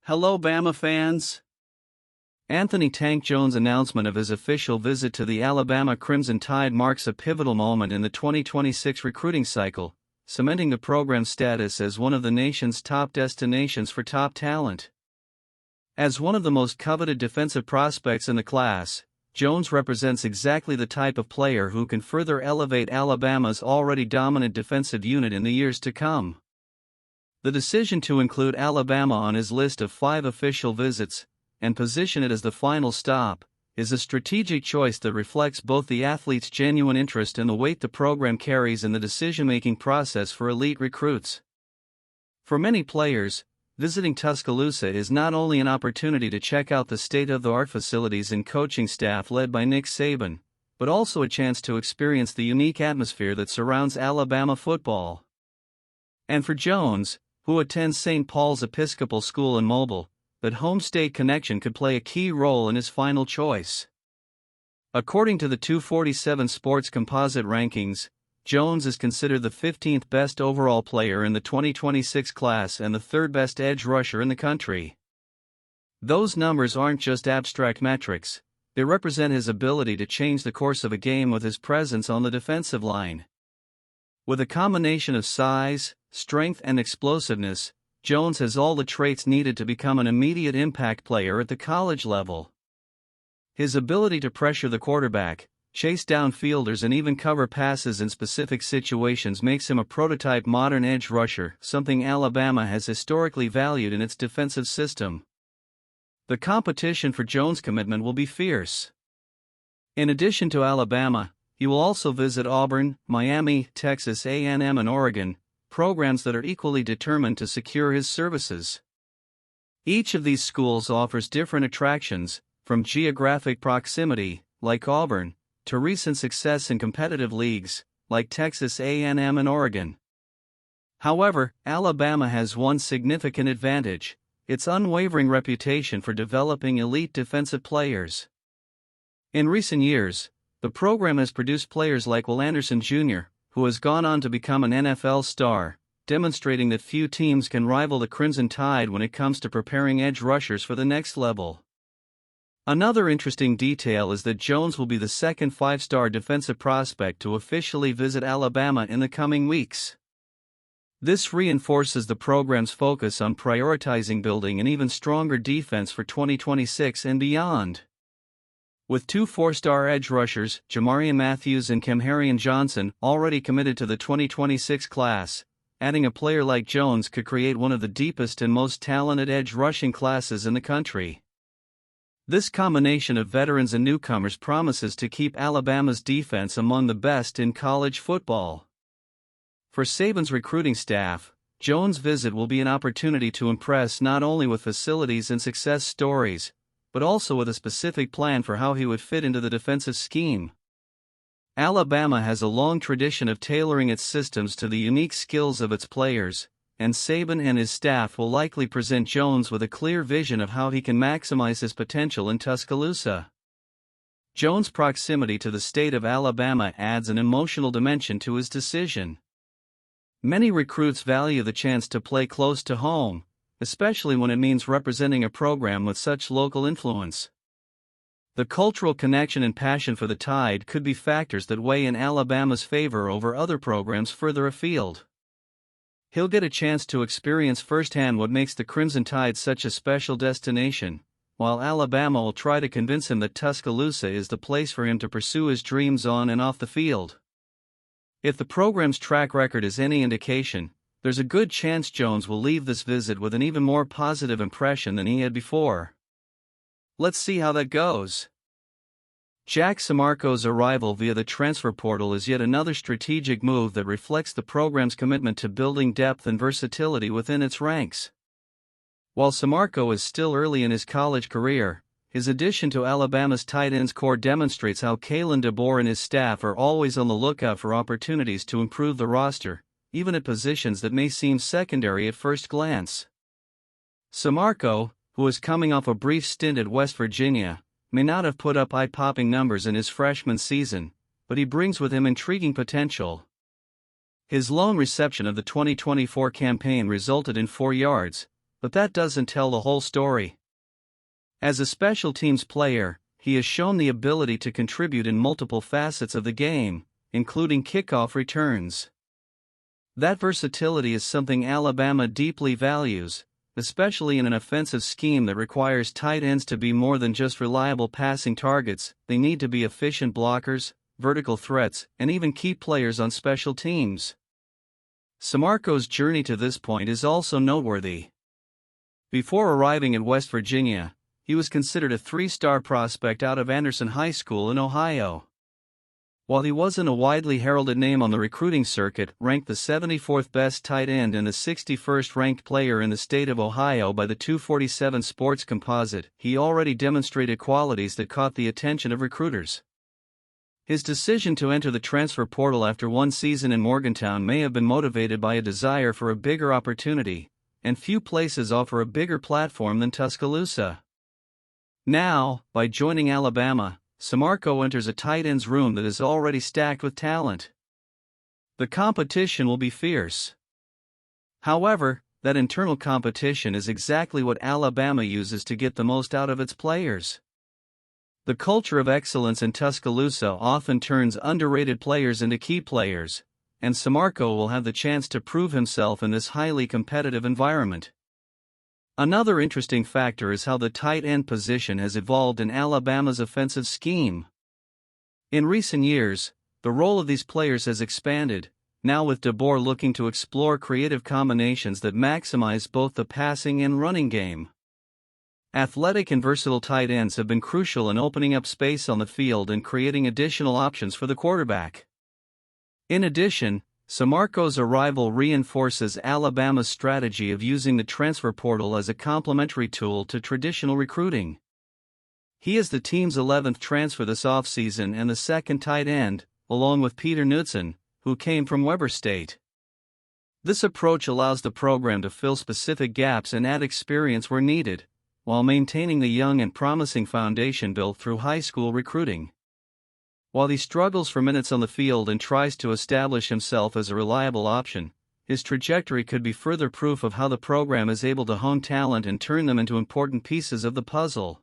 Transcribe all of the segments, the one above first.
Hello Bama fans! Anthony "Tank" Jones' announcement of his official visit to the Alabama Crimson Tide marks a pivotal moment in the 2026 recruiting cycle, cementing the program's status as one of the nation's top destinations for top talent. As one of the most coveted defensive prospects in the class, Jones represents exactly the type of player who can further elevate Alabama's already dominant defensive unit in the years to come. The decision to include Alabama on his list of 5 official visits, and position it as the final stop, is a strategic choice that reflects both the athlete's genuine interest and the weight the program carries in the decision-making process for elite recruits. For many players, visiting Tuscaloosa is not only an opportunity to check out the state-of-the-art facilities and coaching staff led by Nick Saban, but also a chance to experience the unique atmosphere that surrounds Alabama football. And for Jones, who attends St. Paul's Episcopal School in Mobile, that home state connection could play a key role in his final choice. According to the 247 Sports Composite rankings, Jones is considered the 15th best overall player in the 2026 class and the 3rd best edge rusher in the country. Those numbers aren't just abstract metrics, they represent his ability to change the course of a game with his presence on the defensive line. With a combination of size, strength and explosiveness, Jones has all the traits needed to become an immediate impact player at the college level. His ability to pressure the quarterback, chase down fielders and even cover passes in specific situations makes him a prototype modern edge rusher, something Alabama has historically valued in its defensive system. The competition for Jones' commitment will be fierce. In addition to Alabama, he will also visit Auburn, Miami, Texas A&M and Oregon, programs that are equally determined to secure his services. Each of these schools offers different attractions, from geographic proximity, like Auburn, to recent success in competitive leagues, like Texas A&M and Oregon. However, Alabama has one significant advantage: its unwavering reputation for developing elite defensive players. In recent years, the program has produced players like Will Anderson Jr., who has gone on to become an NFL star, demonstrating that few teams can rival the Crimson Tide when it comes to preparing edge rushers for the next level. Another interesting detail is that Jones will be the second 5-star defensive prospect to officially visit Alabama in the coming weeks. This reinforces the program's focus on prioritizing building an even stronger defense for 2026 and beyond. With 2 4-star edge rushers, Jamarian Matthews and Kemharian Johnson, already committed to the 2026 class, adding a player like Jones could create one of the deepest and most talented edge rushing classes in the country. This combination of veterans and newcomers promises to keep Alabama's defense among the best in college football. For Saban's recruiting staff, Jones' visit will be an opportunity to impress not only with facilities and success stories, but also with a specific plan for how he would fit into the defensive scheme. Alabama has a long tradition of tailoring its systems to the unique skills of its players, and Saban and his staff will likely present Jones with a clear vision of how he can maximize his potential in Tuscaloosa. Jones' proximity to the state of Alabama adds an emotional dimension to his decision. Many recruits value the chance to play close to home, especially when it means representing a program with such local influence. The cultural connection and passion for the Tide could be factors that weigh in Alabama's favor over other programs further afield. He'll get a chance to experience firsthand what makes the Crimson Tide such a special destination, while Alabama will try to convince him that Tuscaloosa is the place for him to pursue his dreams on and off the field. If the program's track record is any indication, there's a good chance Jones will leave this visit with an even more positive impression than he had before. Let's see how that goes. Jack Samarco's arrival via the transfer portal is yet another strategic move that reflects the program's commitment to building depth and versatility within its ranks. While Samarco is still early in his college career, his addition to Alabama's tight ends core demonstrates how Kalen DeBoer and his staff are always on the lookout for opportunities to improve the roster, even at positions that may seem secondary at first glance. Samarco, who is coming off a brief stint at West Virginia, may not have put up eye-popping numbers in his freshman season, but he brings with him intriguing potential. His lone reception of the 2024 campaign resulted in 4 yards, but that doesn't tell the whole story. As a special teams player, he has shown the ability to contribute in multiple facets of the game, including kickoff returns. That versatility is something Alabama deeply values, especially in an offensive scheme that requires tight ends to be more than just reliable passing targets. They need to be efficient blockers, vertical threats, and even key players on special teams. Samarco's journey to this point is also noteworthy. Before arriving at West Virginia, he was considered a three-star prospect out of Anderson High School in Ohio. While he wasn't a widely heralded name on the recruiting circuit, ranked the 74th best tight end and the 61st ranked player in the state of Ohio by the 247 Sports Composite, he already demonstrated qualities that caught the attention of recruiters. His decision to enter the transfer portal after one season in Morgantown may have been motivated by a desire for a bigger opportunity, and few places offer a bigger platform than Tuscaloosa. Now, by joining Alabama, Samarco enters a tight end's room that is already stacked with talent. The competition will be fierce. However, that internal competition is exactly what Alabama uses to get the most out of its players. The culture of excellence in Tuscaloosa often turns underrated players into key players, and Samarco will have the chance to prove himself in this highly competitive environment. Another interesting factor is how the tight end position has evolved in Alabama's offensive scheme. In recent years, the role of these players has expanded, now with DeBoer looking to explore creative combinations that maximize both the passing and running game. Athletic and versatile tight ends have been crucial in opening up space on the field and creating additional options for the quarterback. In addition, Samarco's arrival reinforces Alabama's strategy of using the transfer portal as a complementary tool to traditional recruiting. He is the team's 11th transfer this offseason and the second tight end, along with Peter Knudsen, who came from Weber State. This approach allows the program to fill specific gaps and add experience where needed, while maintaining the young and promising foundation built through high school recruiting. While he struggles for minutes on the field and tries to establish himself as a reliable option, his trajectory could be further proof of how the program is able to hone talent and turn them into important pieces of the puzzle.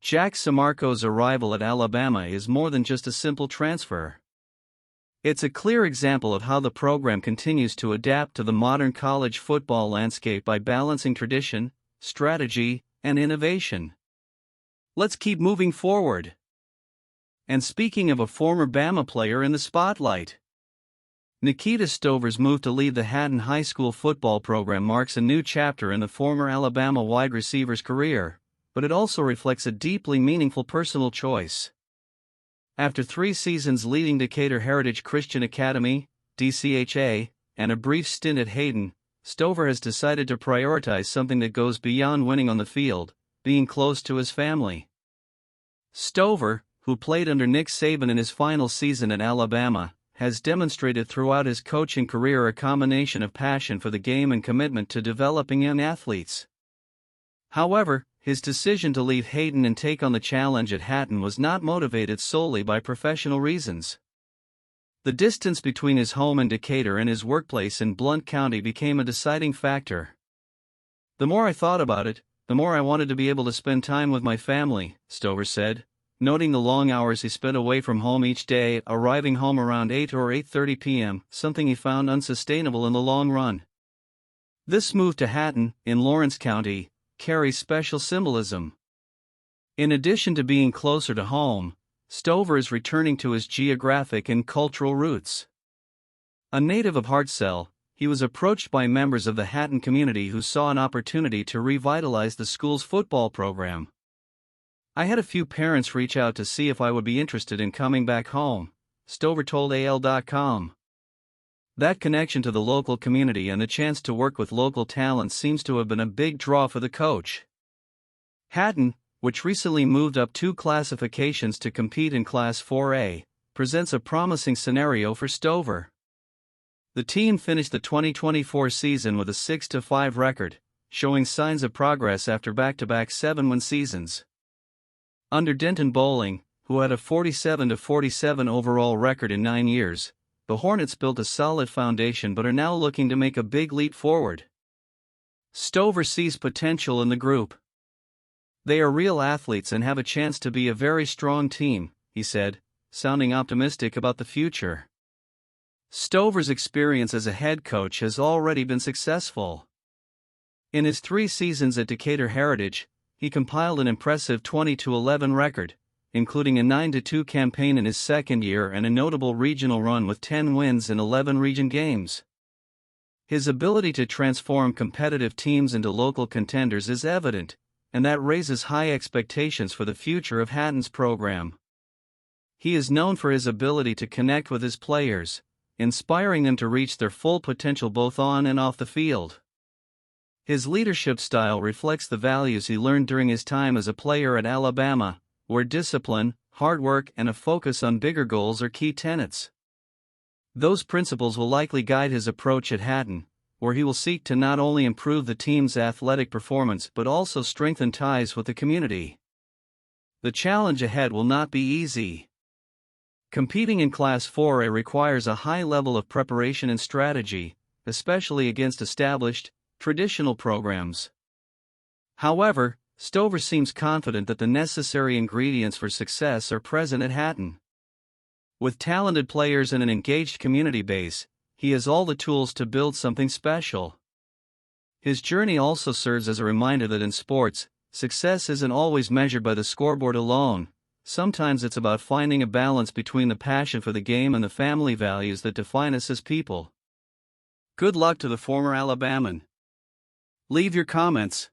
Jack Samarco's arrival at Alabama is more than just a simple transfer. It's a clear example of how the program continues to adapt to the modern college football landscape by balancing tradition, strategy, and innovation. Let's keep moving forward. And speaking of a former Bama player in the spotlight, Nikita Stover's move to lead the Hatton High School football program marks a new chapter in the former Alabama wide receiver's career, but it also reflects a deeply meaningful personal choice. After 3 seasons leading Decatur Heritage Christian Academy, DCHA, and a brief stint at Hayden, Stover has decided to prioritize something that goes beyond winning on the field, being close to his family. Stover, who played under Nick Saban in his final season at Alabama, has demonstrated throughout his coaching career a combination of passion for the game and commitment to developing young athletes. However, his decision to leave Hayden and take on the challenge at Hatton was not motivated solely by professional reasons. The distance between his home in Decatur and his workplace in Blount County became a deciding factor. "The more I thought about it, the more I wanted to be able to spend time with my family," Stover said, noting the long hours he spent away from home each day, arriving home around 8 or 8:30 p.m., something he found unsustainable in the long run. This move to Hatton, in Lawrence County, carries special symbolism. In addition to being closer to home, Stover is returning to his geographic and cultural roots. A native of Hartselle, he was approached by members of the Hatton community who saw an opportunity to revitalize the school's football program. "I had a few parents reach out to see if I would be interested in coming back home," Stover told AL.com. That connection to the local community and the chance to work with local talent seems to have been a big draw for the coach. Hatton, which recently moved up 2 classifications to compete in Class 4A, presents a promising scenario for Stover. The team finished the 2024 season with a 6-5 record, showing signs of progress after back-to-back 7-win seasons. Under Denton Bowling, who had a 47-47 overall record in 9 years, the Hornets built a solid foundation but are now looking to make a big leap forward. Stover sees potential in the group. "They are real athletes and have a chance to be a very strong team," he said, sounding optimistic about the future. Stover's experience as a head coach has already been successful. In his 3 seasons at Decatur Heritage, he compiled an impressive 20-11 record, including a 9-2 campaign in his second year and a notable regional run with 10 wins in 11 region games. His ability to transform competitive teams into local contenders is evident, and that raises high expectations for the future of Hatton's program. He is known for his ability to connect with his players, inspiring them to reach their full potential both on and off the field. His leadership style reflects the values he learned during his time as a player at Alabama, where discipline, hard work, and a focus on bigger goals are key tenets. Those principles will likely guide his approach at Hatton, where he will seek to not only improve the team's athletic performance but also strengthen ties with the community. The challenge ahead will not be easy. Competing in Class 4A requires a high level of preparation and strategy, especially against established, traditional programs. However, Stover seems confident that the necessary ingredients for success are present at Hatton. With talented players and an engaged community base, he has all the tools to build something special. His journey also serves as a reminder that in sports, success isn't always measured by the scoreboard alone. Sometimes it's about finding a balance between the passion for the game and the family values that define us as people. Good luck to the former Alabaman. Leave your comments.